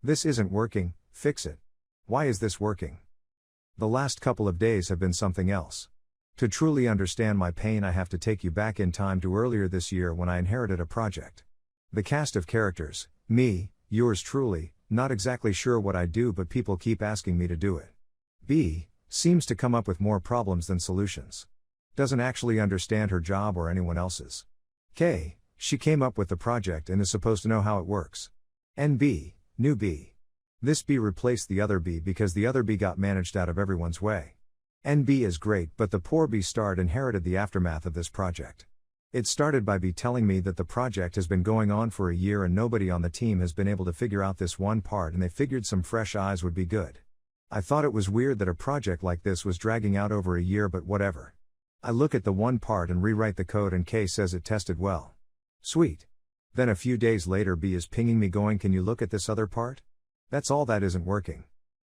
This isn't working, fix it. Why is this working? The last couple of days have been something else. To truly understand my pain, I have to take you back in time to earlier this year when I inherited a project. The cast of characters, me, yours truly, not exactly sure what I do, but people keep asking me to do it. B seems to come up with more problems than solutions. Doesn't actually understand her job or anyone else's. K, she came up with the project and is supposed to know how it works. And B, new B. This B replaced the other B because the other B got managed out of everyone's way. And B is great, but the poor B inherited the aftermath of this project. It started by B telling me that the project has been going on for a year and nobody on the team has been able to figure out this one part, and they figured some fresh eyes would be good. I thought it was weird that a project like this was dragging out over a year, but whatever. I look at the one part and rewrite the code, and K says it tested well. Sweet. Then a few days later B is pinging me going, can you look at this other part? That's all that isn't working.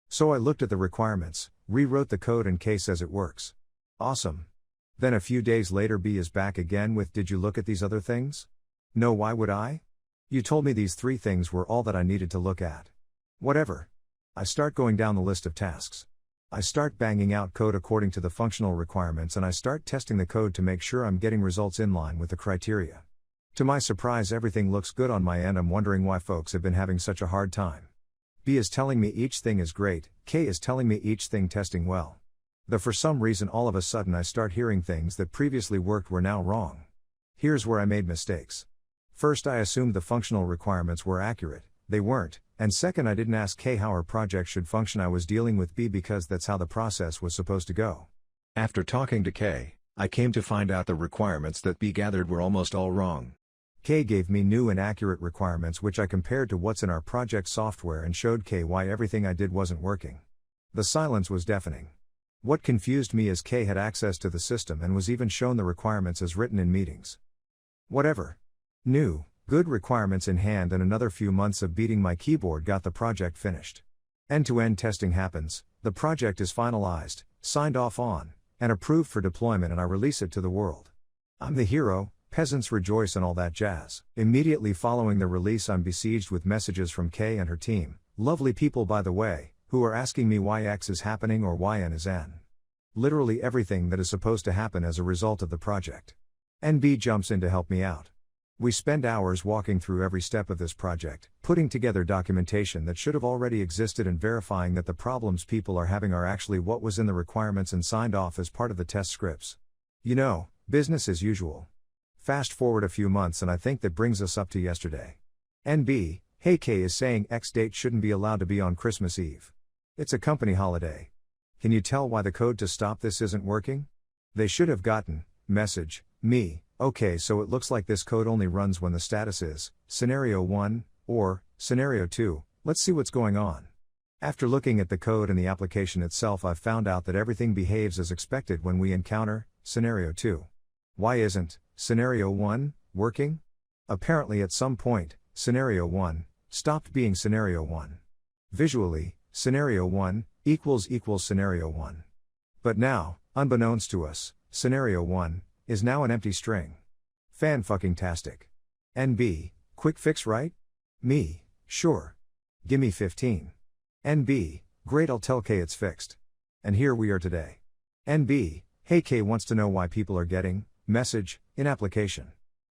So I looked at the requirements, rewrote the code, and K says it works. Awesome. Then a few days later B is back again with, did you look at these other things? No, why would I? You told me these 3 things were all that I needed to look at. Whatever. I start going down the list of tasks. I start banging out code according to the functional requirements, and I start testing the code to make sure I'm getting results in line with the criteria. To my surprise, everything looks good on my end. I'm wondering why folks have been having such a hard time. B is telling me each thing is great, K is telling me each thing testing well. Though for some reason all of a sudden I start hearing things that previously worked were now wrong. Here's where I made mistakes. First, I assumed the functional requirements were accurate. They weren't. And second, I didn't ask K how our project should function. I was dealing with B because that's how the process was supposed to go. After talking to K, I came to find out the requirements that B gathered were almost all wrong. K gave me new and accurate requirements which I compared to what's in our project software and showed K why everything I did wasn't working. The silence was deafening. What confused me is K had access to the system and was even shown the requirements as written in meetings. Whatever. New, good requirements in hand, and another few months of beating my keyboard got the project finished. End-to-end testing happens, the project is finalized, signed off on, and approved for deployment, and I release it to the world. I'm the hero, peasants rejoice, and all that jazz. Immediately following the release, I'm besieged with messages from K and her team, lovely people by the way, who are asking me why X is happening or why N is N. Literally everything that is supposed to happen as a result of the project. And B jumps in to help me out. We spend hours walking through every step of this project, putting together documentation that should have already existed and verifying that the problems people are having are actually what was in the requirements and signed off as part of the test scripts. You know, business as usual. Fast forward a few months and I think that brings us up to yesterday. NB, hey, K is saying X date shouldn't be allowed to be on Christmas Eve. It's a company holiday. Can you tell why the code to stop this isn't working? They should have gotten, message, me, okay, so it looks like this code only runs when the status is, scenario 1, or, scenario 2, let's see what's going on. After looking at the code and the application itself, I've found out that everything behaves as expected when we encounter, scenario 2. Why isn't, scenario 1, working? Apparently at some point, scenario 1, stopped being scenario 1. Visually, scenario 1, equals scenario 1. But now, unbeknownst to us, scenario 1, is now an empty string. Fan-fucking-tastic. NB, quick fix right? Me, sure. Gimme 15. NB, great, I'll tell K it's fixed. And here we are today. NB, hey, K wants to know why people are getting, message, in application.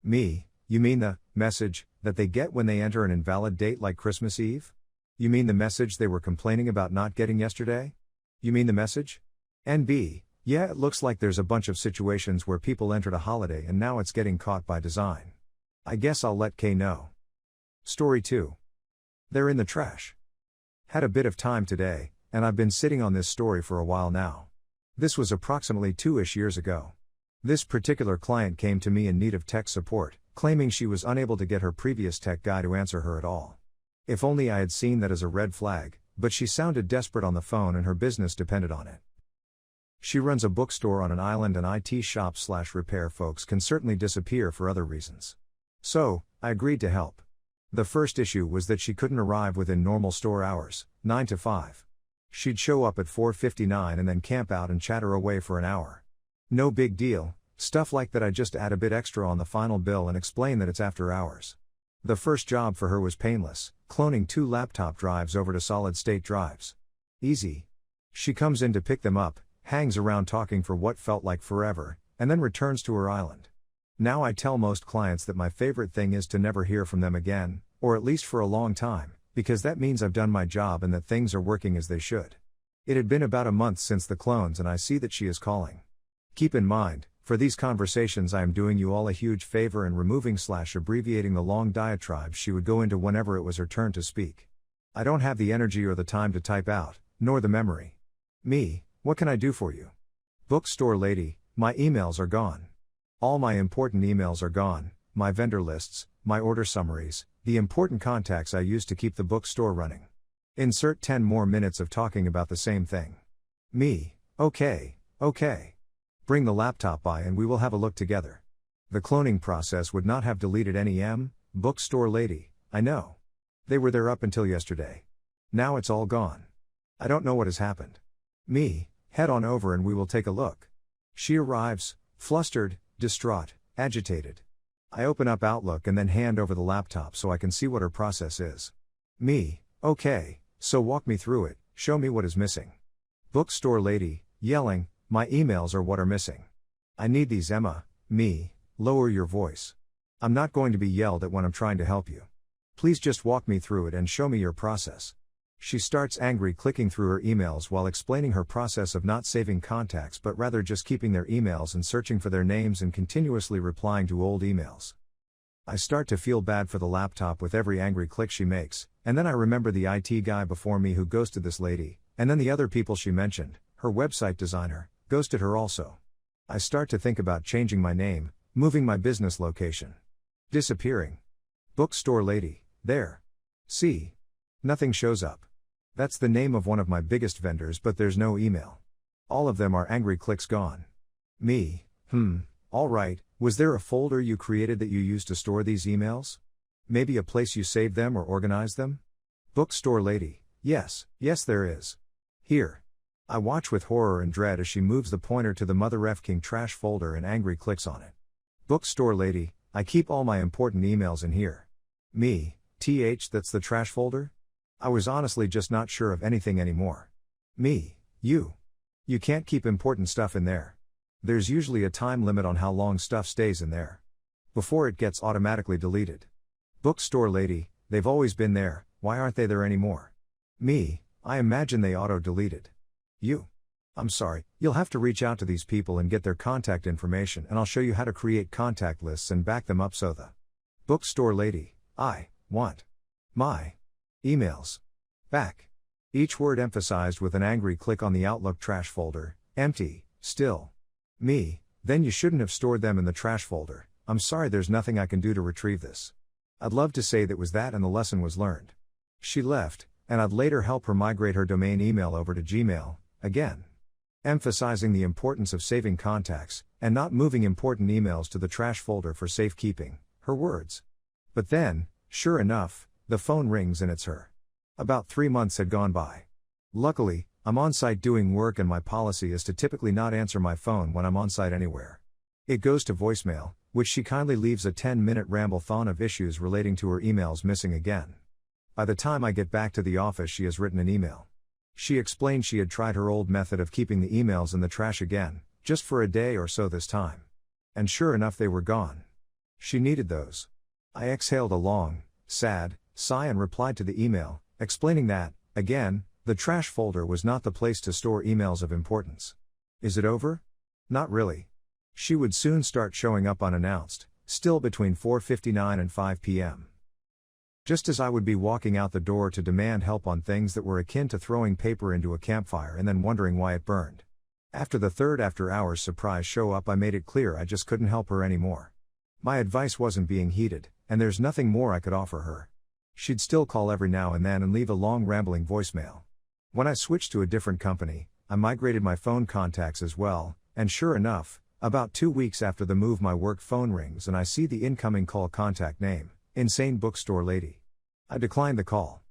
Me, you mean the, message, that they get when they enter an invalid date like Christmas Eve? You mean the message they were complaining about not getting yesterday? You mean the message? NB, yeah, it looks like there's a bunch of situations where people entered a holiday and now it's getting caught by design. I guess I'll let K know. Story 2. They're in the trash. Had a bit of time today, and I've been sitting on this story for a while now. This was approximately 2-ish years ago. This particular client came to me in need of tech support, claiming she was unable to get her previous tech guy to answer her at all. If only I had seen that as a red flag, but she sounded desperate on the phone and her business depended on it. She runs a bookstore on an island, and IT shop/repair folks can certainly disappear for other reasons. So, I agreed to help. The first issue was that she couldn't arrive within normal store hours, 9 to 5. She'd show up at 4:59 and then camp out and chatter away for an hour. No big deal, stuff like that. I just add a bit extra on the final bill and explain that it's after hours. The first job for her was painless, cloning 2 laptop drives over to solid-state drives. Easy. She comes in to pick them up, hangs around talking for what felt like forever, and then returns to her island. Now I tell most clients that my favorite thing is to never hear from them again, or at least for a long time, because that means I've done my job and that things are working as they should. It had been about a month since the clones and I see that she is calling. Keep in mind, for these conversations I am doing you all a huge favor and removing/abbreviating the long diatribes she would go into whenever it was her turn to speak. I don't have the energy or the time to type out, nor the memory. Me, what can I do for you? Bookstore lady, my emails are gone. All my important emails are gone, my vendor lists, my order summaries, the important contacts I use to keep the bookstore running. Insert 10 more minutes of talking about the same thing. Me, okay. Bring the laptop by and we will have a look together. The cloning process would not have deleted any bookstore lady, I know. They were there up until yesterday. Now it's all gone. I don't know what has happened. Me, head on over and we will take a look. She arrives, flustered, distraught, agitated. I open up Outlook and then hand over the laptop so I can see what her process is. Me, okay, so walk me through it, show me what is missing. Bookstore lady, yelling, my emails are what are missing. I need these Emma. Me, lower your voice. I'm not going to be yelled at when I'm trying to help you. Please just walk me through it and show me your process. She starts angry clicking through her emails while explaining her process of not saving contacts but rather just keeping their emails and searching for their names and continuously replying to old emails. I start to feel bad for the laptop with every angry click she makes, and then I remember the IT guy before me who ghosted this lady, and then the other people she mentioned, her website designer, ghosted her also. I start to think about changing my name, moving my business location. Disappearing. Bookstore lady, there. See. Nothing shows up. That's the name of one of my biggest vendors but there's no email. All of them are angry clicks gone. Me, alright, was there a folder you created that you used to store these emails? Maybe a place you saved them or organized them? Bookstore lady, yes there is. Here. I watch with horror and dread as she moves the pointer to the mother effing trash folder and angry clicks on it. Bookstore lady, I keep all my important emails in here. Me, that's the trash folder? I was honestly just not sure of anything anymore. Me, you can't keep important stuff in there. There's usually a time limit on how long stuff stays in there before it gets automatically deleted. Bookstore lady, they've always been there, why aren't they there anymore? Me, I imagine they auto-deleted. I'm sorry, you'll have to reach out to these people and get their contact information and I'll show you how to create contact lists and back them up so the bookstore lady, I want my emails back. Each word emphasized with an angry click on the Outlook trash folder, empty, still. Me, then you shouldn't have stored them in the trash folder, I'm sorry there's nothing I can do to retrieve this. I'd love to say that was that and the lesson was learned. She left, and I'd later help her migrate her domain email over to Gmail, again. Emphasizing the importance of saving contacts, and not moving important emails to the trash folder for safekeeping, her words. But then, sure enough, the phone rings and it's her. About 3 months had gone by. Luckily, I'm on site doing work and my policy is to typically not answer my phone when I'm on site anywhere. It goes to voicemail, which she kindly leaves a 10-minute ramble-thon of issues relating to her emails missing again. By the time I get back to the office she has written an email. She explained she had tried her old method of keeping the emails in the trash again, just for a day or so this time. And sure enough they were gone. She needed those. I exhaled a long, sad sigh and replied to the email, explaining that, again, the trash folder was not the place to store emails of importance. Is it over? Not really. She would soon start showing up unannounced, still between 4:59 and 5 p.m. Just as I would be walking out the door to demand help on things that were akin to throwing paper into a campfire and then wondering why it burned. After the third after-hours surprise show up I made it clear I just couldn't help her anymore. My advice wasn't being heeded, and there's nothing more I could offer her. She'd still call every now and then and leave a long rambling voicemail. When I switched to a different company, I migrated my phone contacts as well, and sure enough, about 2 weeks after the move my work phone rings and I see the incoming call contact name, Insane Bookstore Lady. I declined the call.